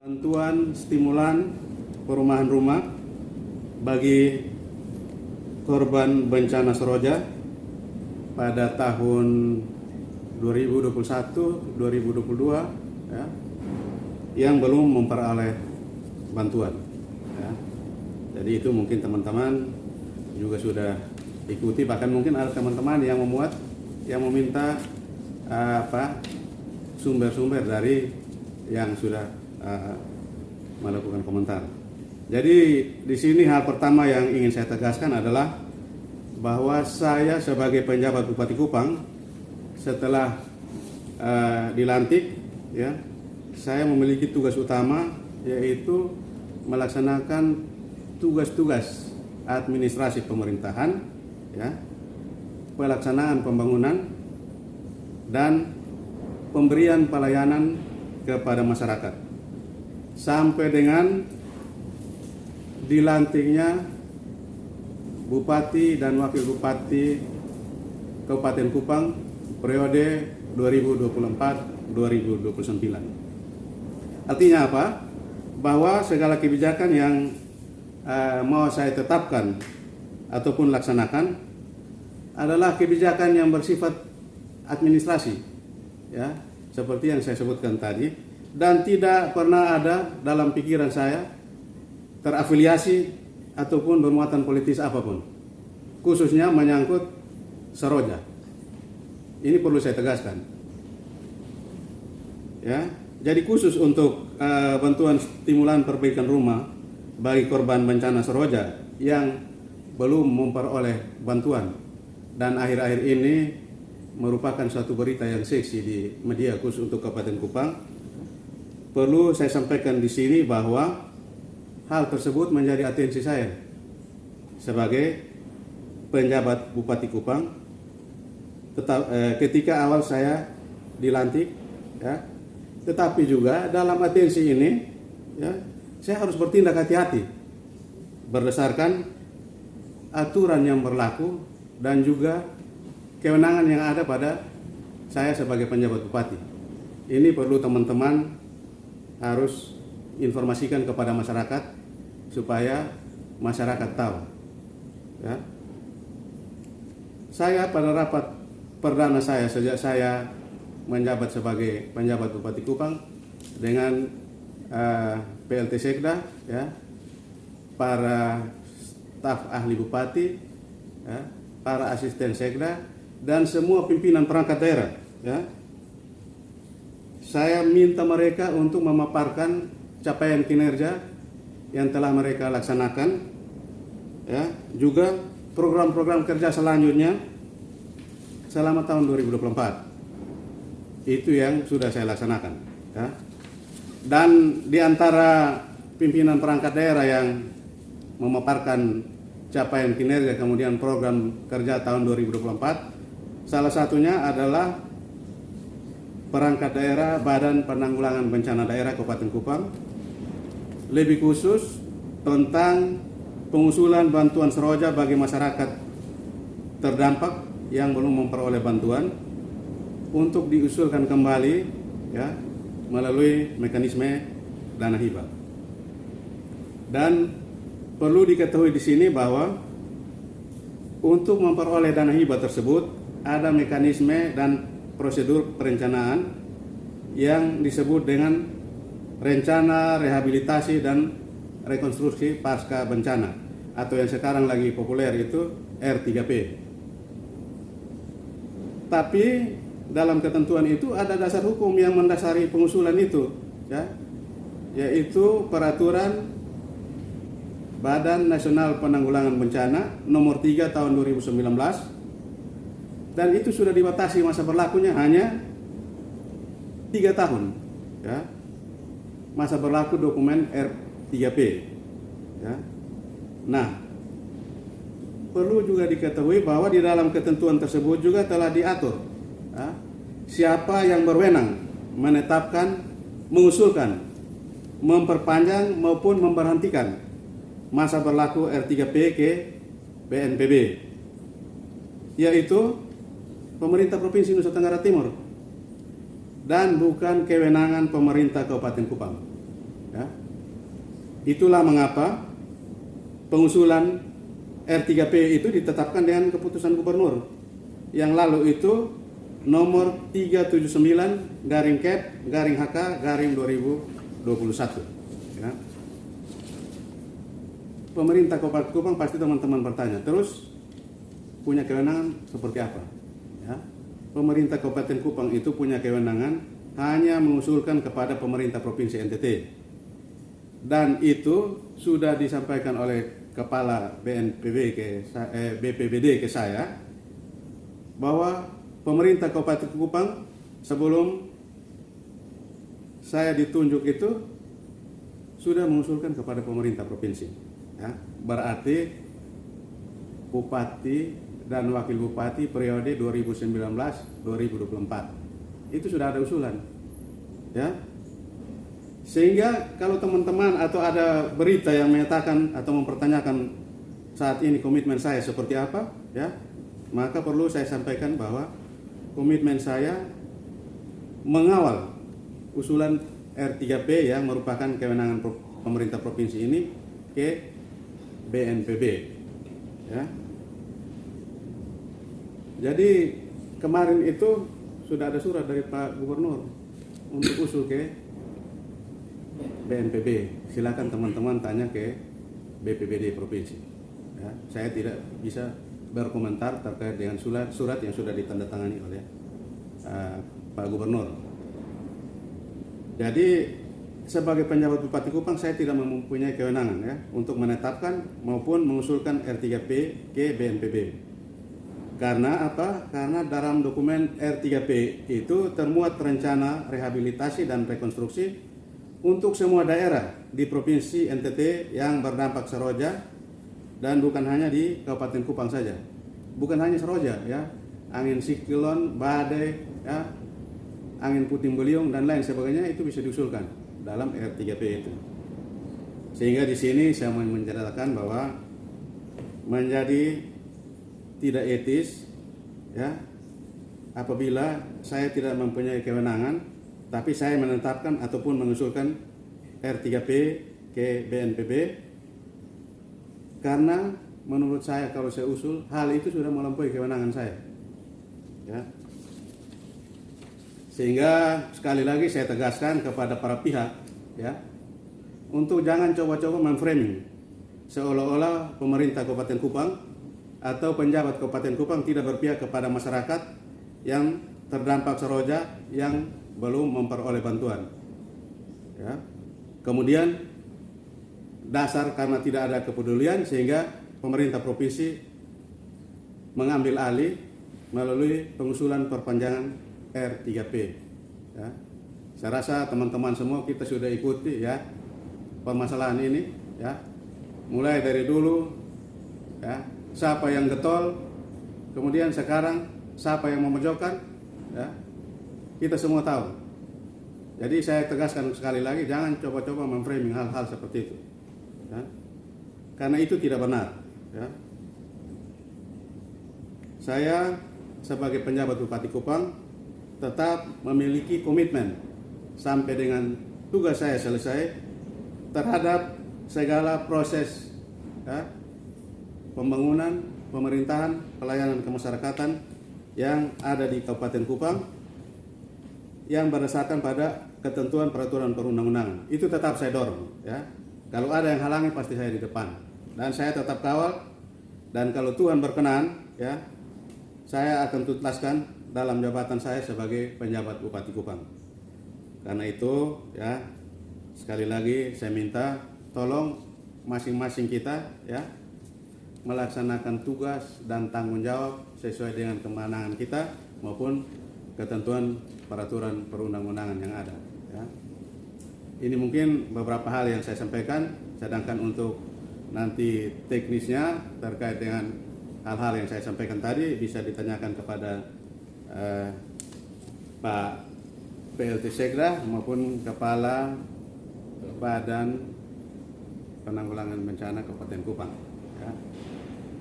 Bantuan stimulan perumahan rumah bagi korban bencana Seroja pada tahun 2021-2022 ya, yang belum memperoleh bantuan. Ya. Jadi itu mungkin teman-teman juga sudah ikuti, bahkan mungkin ada teman-teman yang meminta sumber-sumber dari yang sudah melakukan komentar. Jadi di sini hal pertama yang ingin saya tegaskan adalah bahwa saya sebagai penjabat Bupati Kupang setelah dilantik, ya, saya memiliki tugas utama yaitu melaksanakan tugas-tugas administrasi pemerintahan, ya, pelaksanaan pembangunan dan pemberian pelayanan kepada masyarakat sampai dengan dilantiknya Bupati dan Wakil Bupati Kabupaten Kupang periode 2024-2029. Artinya apa? Bahwa segala kebijakan yang mau saya tetapkan ataupun laksanakan adalah kebijakan yang bersifat administrasi, ya, seperti yang saya sebutkan tadi, dan tidak pernah ada dalam pikiran saya terafiliasi ataupun bermuatan politis apapun, khususnya menyangkut Seroja. Ini perlu saya tegaskan, ya. Jadi khusus untuk bantuan stimulan perbaikan rumah bagi korban bencana Seroja yang belum memperoleh bantuan dan akhir-akhir ini merupakan suatu berita yang seksi di media khusus untuk Kabupaten Kupang. Perlu saya sampaikan di sini bahwa hal tersebut menjadi atensi saya sebagai penjabat Bupati Kupang ketika awal saya dilantik, ya. Tetapi juga dalam atensi ini, ya, saya harus bertindak hati-hati berdasarkan aturan yang berlaku dan juga kewenangan yang ada pada saya sebagai penjabat bupati. Ini perlu teman-teman harus informasikan kepada masyarakat supaya masyarakat tahu, ya. Saya pada rapat perdana saya sejak saya menjabat sebagai penjabat Bupati Kupang dengan PLT Sekda, ya, para staf ahli bupati, ya, para asisten Sekda dan semua pimpinan perangkat daerah, ya. Saya minta mereka untuk memaparkan capaian kinerja yang telah mereka laksanakan, ya, juga program-program kerja selanjutnya selama tahun 2024. Itu yang sudah saya laksanakan, ya. Dan di antara pimpinan perangkat daerah yang memaparkan capaian kinerja kemudian program kerja tahun 2024, salah satunya adalah perangkat daerah Badan Penanggulangan Bencana Daerah Kabupaten Kupang, lebih khusus tentang pengusulan bantuan Seroja bagi masyarakat terdampak yang belum memperoleh bantuan untuk diusulkan kembali, ya, melalui mekanisme dana hibah. Dan perlu diketahui di sini bahwa untuk memperoleh dana hibah tersebut ada mekanisme dan prosedur perencanaan yang disebut dengan rencana rehabilitasi dan rekonstruksi pasca bencana atau yang sekarang lagi populer itu R3P. Tapi dalam ketentuan itu ada dasar hukum yang mendasari pengusulan itu, ya, yaitu peraturan Badan Nasional Penanggulangan Bencana nomor 3 tahun 2019, dan itu sudah dibatasi masa berlakunya hanya 3 tahun, ya, masa berlaku dokumen R3P, ya. Nah, perlu juga diketahui bahwa di dalam ketentuan tersebut juga telah diatur, ya, siapa yang berwenang menetapkan, mengusulkan, memperpanjang maupun memberhentikan masa berlaku R3P ke BNPB, yaitu pemerintah Provinsi Nusa Tenggara Timur dan bukan kewenangan pemerintah Kabupaten Kupang. Ya. Itulah mengapa pengusulan R3P itu ditetapkan dengan keputusan gubernur yang lalu itu nomor 379-KEP-HK-2021. Ya. Pemerintah Kabupaten Kupang pasti teman-teman bertanya, terus punya kewenangan seperti apa? Ya. Pemerintah Kabupaten Kupang itu punya kewenangan hanya mengusulkan kepada pemerintah Provinsi NTT. Dan itu sudah disampaikan oleh Kepala BPBD ke saya bahwa pemerintah Kabupaten Kupang sebelum saya ditunjuk itu sudah mengusulkan kepada pemerintah provinsi. Ya, berarti bupati dan wakil bupati periode 2019-2024 itu sudah ada usulan. Ya. Sehingga kalau teman-teman atau ada berita yang menyatakan atau mempertanyakan saat ini komitmen saya seperti apa, ya, maka perlu saya sampaikan bahwa komitmen saya mengawal usulan R3P yang merupakan kewenangan pemerintah provinsi ini ke BNPB. Ya. Jadi kemarin itu sudah ada surat dari Pak Gubernur untuk usul ke BNPB. Silakan teman-teman tanya ke BPBD provinsi. Ya, saya tidak bisa berkomentar terkait dengan surat yang sudah ditandatangani oleh Pak Gubernur. Jadi sebagai penjabat Bupati Kupang saya tidak mempunyai kewenangan ya untuk menetapkan maupun mengusulkan R3P ke BNPB. Karena apa? Karena dalam dokumen R3P itu termuat rencana rehabilitasi dan rekonstruksi untuk semua daerah di Provinsi NTT yang berdampak seroja dan bukan hanya di Kabupaten Kupang saja. Bukan hanya seroja ya, angin siklon, badai, ya, angin puting beliung dan lain sebagainya itu bisa diusulkan dalam R3P itu. Sehingga di sini saya mau menjelaskan bahwa menjadi tidak etis ya apabila saya tidak mempunyai kewenangan tapi saya menetapkan ataupun mengusulkan R3P ke BNPB karena menurut saya kalau saya usul hal itu sudah melampaui kewenangan saya. Ya. Sehingga sekali lagi saya tegaskan kepada para pihak ya untuk jangan coba-coba memframing seolah-olah pemerintah Kabupaten Kupang atau penjabat Kabupaten Kupang tidak berpihak kepada masyarakat yang terdampak seroja yang belum memperoleh bantuan. Ya. Kemudian dasar karena tidak ada kepedulian sehingga pemerintah provinsi mengambil alih melalui pengusulan perpanjangan R3P. Ya. Saya rasa teman-teman semua kita sudah ikuti ya permasalahan ini ya. Mulai dari dulu ya siapa yang getol, kemudian sekarang siapa yang memojokkan ya. Kita semua tahu. Jadi saya tegaskan sekali lagi jangan coba-coba memframing hal-hal seperti itu. Ya. Karena itu tidak benar. Ya. Saya sebagai penjabat Bupati Kupang tetap memiliki komitmen sampai dengan tugas saya selesai terhadap segala proses ya, pembangunan, pemerintahan, pelayanan kemasyarakatan yang ada di Kabupaten Kupang yang berdasarkan pada ketentuan peraturan perundang-undangan. Itu tetap saya dorong ya. Kalau ada yang halangi pasti saya di depan dan saya tetap kawal dan kalau Tuhan berkenan ya saya akan tuntaskan dalam jabatan saya sebagai penjabat Bupati Kupang. Karena itu ya sekali lagi saya minta tolong masing-masing kita ya melaksanakan tugas dan tanggung jawab sesuai dengan kewenangan kita maupun ketentuan peraturan perundang-undangan yang ada. Ya. Ini mungkin beberapa hal yang saya sampaikan, sedangkan untuk nanti teknisnya terkait dengan hal-hal yang saya sampaikan tadi bisa ditanyakan kepada Pak PLT Sekda maupun Kepala Badan Penanggulangan Bencana Kabupaten Kupang. Ya.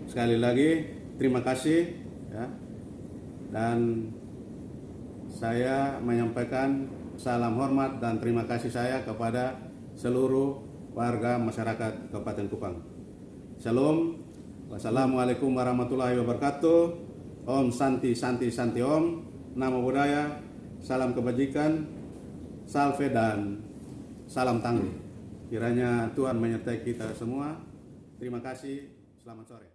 Sekali lagi terima kasih ya. Dan saya menyampaikan salam hormat dan terima kasih saya kepada seluruh warga masyarakat Kabupaten Kupang. Shalom. Wassalamualaikum warahmatullahi wabarakatuh. Om Santi Santi Santi Om. Namo Buddhaya. Salam kebajikan. Salve dan salam tangguh. Kiranya Tuhan menyertai kita semua. Terima kasih. Selamat sore.